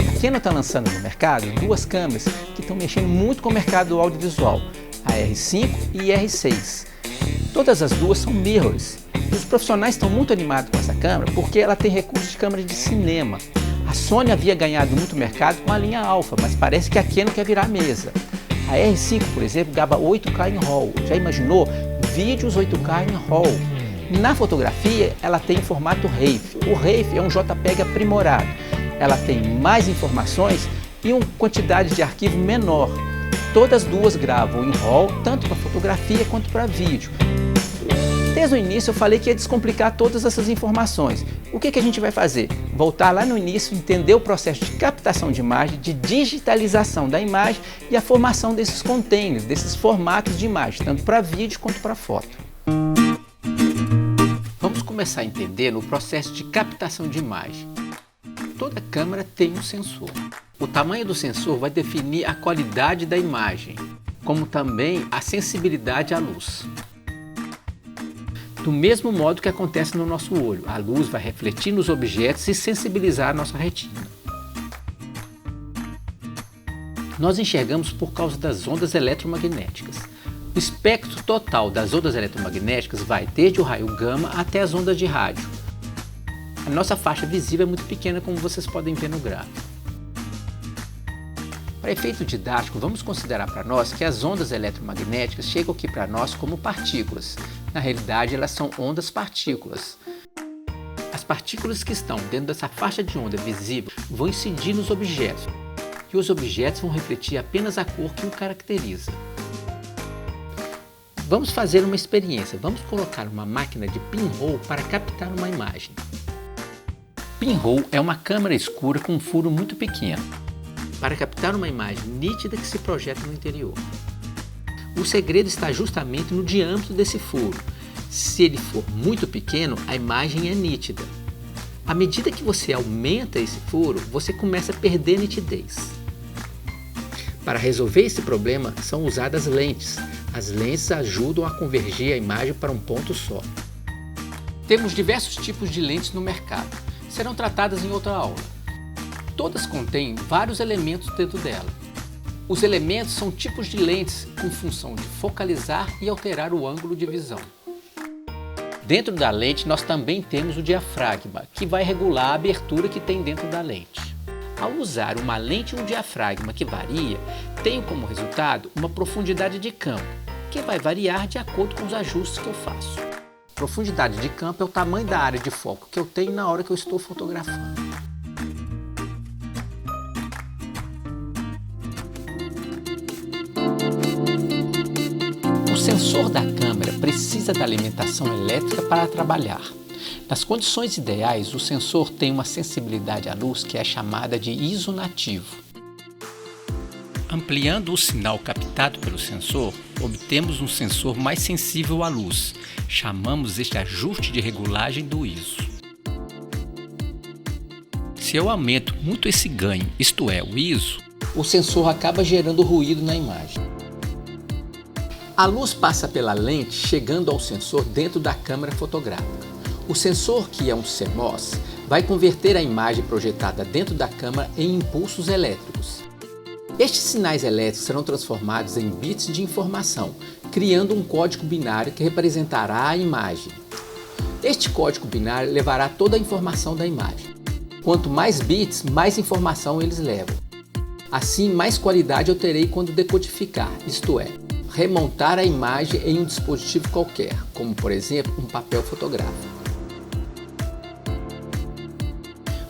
A Canon está lançando no mercado duas câmeras que estão mexendo muito com o mercado do audiovisual, a R5 e R6. Todas as duas são mirrorless. E os profissionais estão muito animados com essa câmera porque ela tem recursos de câmera de cinema. A Sony havia ganhado muito mercado com a linha Alpha, mas parece que a Canon quer virar a mesa. A R5, por exemplo, grava 8K em RAW. Já imaginou? Vídeos 8K em RAW. Na fotografia, ela tem formato RAW. O RAW é um JPEG aprimorado. Ela tem mais informações e uma quantidade de arquivo menor. Todas duas gravam em RAW, tanto para fotografia quanto para vídeo. Desde o início eu falei que ia descomplicar todas essas informações. O que a gente vai fazer? Voltar lá no início, entender o processo de captação de imagem, de digitalização da imagem e a formação desses containers, desses formatos de imagem, tanto para vídeo quanto para foto. Vamos começar a entender no processo de captação de imagem. Toda câmera tem um sensor. O tamanho do sensor vai definir a qualidade da imagem, como também a sensibilidade à luz. Do mesmo modo que acontece no nosso olho, a luz vai refletir nos objetos e sensibilizar a nossa retina. Nós enxergamos por causa das ondas eletromagnéticas. O espectro total das ondas eletromagnéticas vai desde o raio gama até as ondas de rádio. A nossa faixa visível é muito pequena, como vocês podem ver no gráfico. Para efeito didático, vamos considerar para nós que as ondas eletromagnéticas chegam aqui para nós como partículas. Na realidade, elas são ondas-partículas. As partículas que estão dentro dessa faixa de onda visível vão incidir nos objetos, e os objetos vão refletir apenas a cor que o caracteriza. Vamos fazer uma experiência. Vamos colocar uma máquina de pinhole para captar uma imagem. Pinhole é uma câmara escura com um furo muito pequeno, para captar uma imagem nítida que se projeta no interior. O segredo está justamente no diâmetro desse furo. Se ele for muito pequeno, a imagem é nítida. À medida que você aumenta esse furo, você começa a perder nitidez. Para resolver esse problema, são usadas lentes. As lentes ajudam a convergir a imagem para um ponto só. Temos diversos tipos de lentes no mercado. Serão tratadas em outra aula. Todas contêm vários elementos dentro dela. Os elementos são tipos de lentes com função de focalizar e alterar o ângulo de visão. Dentro da lente nós também temos o diafragma, que vai regular a abertura que tem dentro da lente. Ao usar uma lente e um diafragma que varia, tenho como resultado uma profundidade de campo, que vai variar de acordo com os ajustes que eu faço. Profundidade de campo é o tamanho da área de foco que eu tenho na hora que eu estou fotografando. O sensor da câmera precisa da alimentação elétrica para trabalhar. Nas condições ideais, o sensor tem uma sensibilidade à luz que é chamada de isonativo. Ampliando o sinal captado pelo sensor, obtemos um sensor mais sensível à luz. Chamamos este ajuste de regulagem do ISO. Se eu aumento muito esse ganho, isto é, o ISO, o sensor acaba gerando ruído na imagem. A luz passa pela lente, chegando ao sensor dentro da câmera fotográfica. O sensor, que é um CMOS, vai converter a imagem projetada dentro da câmera em impulsos elétricos. Estes sinais elétricos serão transformados em bits de informação, criando um código binário que representará a imagem. Este código binário levará toda a informação da imagem. Quanto mais bits, mais informação eles levam. Assim, mais qualidade eu terei quando decodificar, isto é, remontar a imagem em um dispositivo qualquer, como por exemplo um papel fotográfico.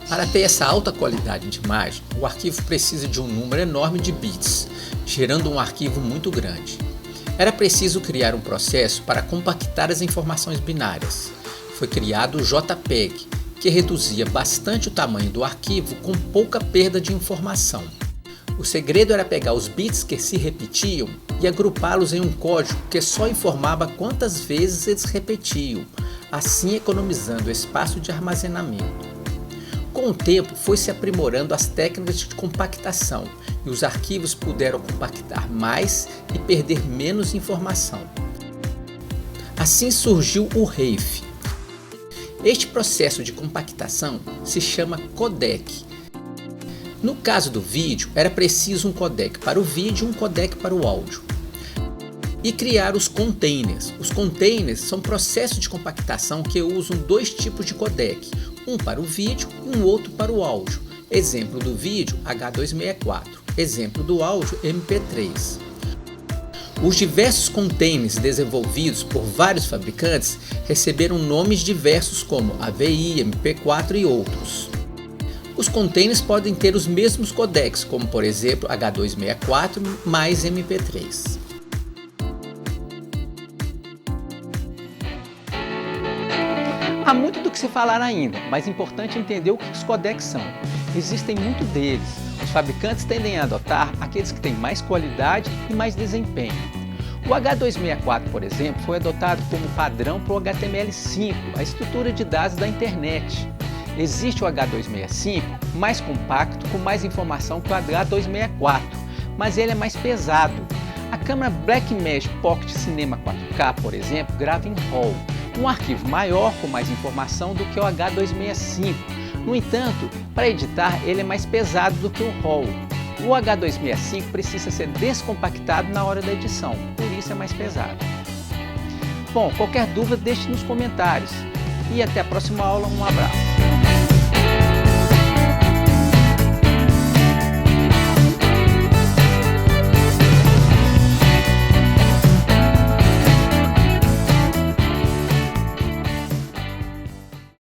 Para ter essa alta qualidade de imagem, o arquivo precisa de um número enorme de bits, gerando um arquivo muito grande. Era preciso criar um processo para compactar as informações binárias. Foi criado o JPEG, que reduzia bastante o tamanho do arquivo com pouca perda de informação. O segredo era pegar os bits que se repetiam e agrupá-los em um código que só informava quantas vezes eles repetiam, assim economizando espaço de armazenamento. Com o tempo, foi se aprimorando as técnicas de compactação e os arquivos puderam compactar mais e perder menos informação. Assim surgiu o RAW. Este processo de compactação se chama codec. No caso do vídeo, era preciso um codec para o vídeo e um codec para o áudio. E criar os containers. Os containers são processos de compactação que usam dois tipos de codec, um para o vídeo e um outro para o áudio. Exemplo do vídeo, H264. Exemplo do áudio, MP3. Os diversos containers desenvolvidos por vários fabricantes receberam nomes diversos como AVI, MP4 e outros. Os containers podem ter os mesmos codecs, como por exemplo H264 mais MP3. Há muito do que se falar ainda, mas é importante entender o que os codecs são. Existem muitos deles. Os fabricantes tendem a adotar aqueles que têm mais qualidade e mais desempenho. O H264, por exemplo, foi adotado como padrão para o HTML5, a estrutura de dados da internet. Existe o H265, mais compacto, com mais informação que o H264, mas ele é mais pesado. A câmera Blackmagic Pocket Cinema 4K, por exemplo, grava em RAW, um arquivo maior com mais informação do que o H265. No entanto, para editar ele é mais pesado do que o RAW. O H265 precisa ser descompactado na hora da edição, por isso é mais pesado. Bom, qualquer dúvida deixe nos comentários. E até a próxima aula, um abraço.